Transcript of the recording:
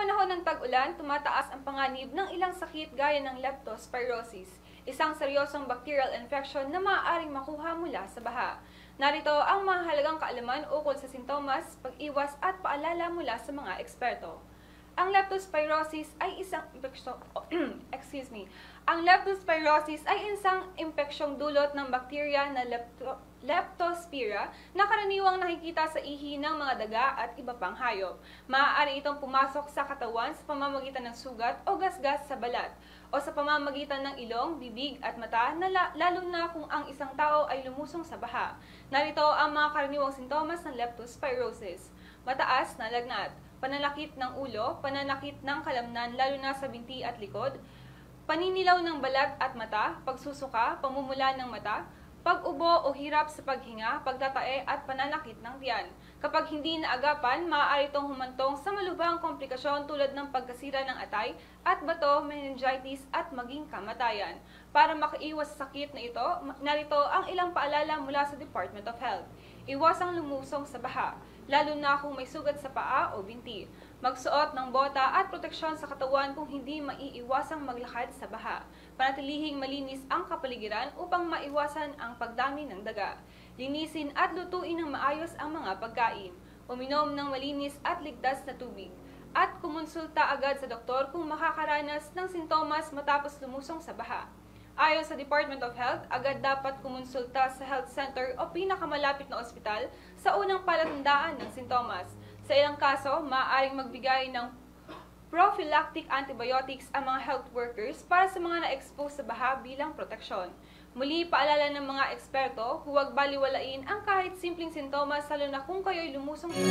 panahon ng tag-ulan, tumataas ang panganib ng ilang sakit gaya ng leptospirosis, isang seryosong bacterial infection na maaaring makuha mula sa baha. Narito ang mahalagang kaalaman ukol sa sintomas, pag-iwas at paalala mula sa mga eksperto. Ang leptospirosis ay isang impeksyong dulot ng bakterya na Leptospira na karaniwang nakikita sa ihi ng mga daga at iba pang hayop. Maaari itong pumasok sa katawan sa pamamagitan ng sugat o gasgas sa balat o sa pamamagitan ng ilong, bibig at mata lalo na kung ang isang tao ay lumusong sa baha. Narito ang mga karaniwang sintomas ng leptospirosis: mataas na lagnat, pananakit ng ulo, pananakit ng kalamnan lalo na sa binti at likod, paninilaw ng balat at mata, pagsusuka, pamumula ng mata, pag-ubo o hirap sa paghinga, pagtatae at pananakit ng tiyan. Kapag hindi naagapan, maaari itong humantong sa malubhang komplikasyon tulad ng pagkasira ng atay at bato, meningitis at maging kamatayan. Para makaiwas sa sakit na ito, narito ang ilang paalala mula sa Department of Health. Iwasang lumusong sa baha, lalo na kung may sugat sa paa o binti. Magsuot ng bota at proteksyon sa katawan kung hindi maiiwasang maglakad sa baha. Panatilihing malinis ang kapaligiran upang maiwasan ang pagdami ng daga. Linisin at lutuin ng maayos ang mga pagkain. Uminom ng malinis at ligtas na tubig. At kumonsulta agad sa doktor kung makakaranas ng sintomas matapos lumusong sa baha. Ayon sa Department of Health, agad dapat kumonsulta sa health center o pinakamalapit na ospital sa unang palatandaan ng sintomas. Sa ilang kaso, maaaring magbigay ng prophylactic antibiotics ang mga health workers para sa mga na-expose sa baha bilang proteksyon. Muli, paalala ng mga eksperto, huwag baliwalain ang kahit simpleng sintomas lalo na kung kayo'y lumusong sa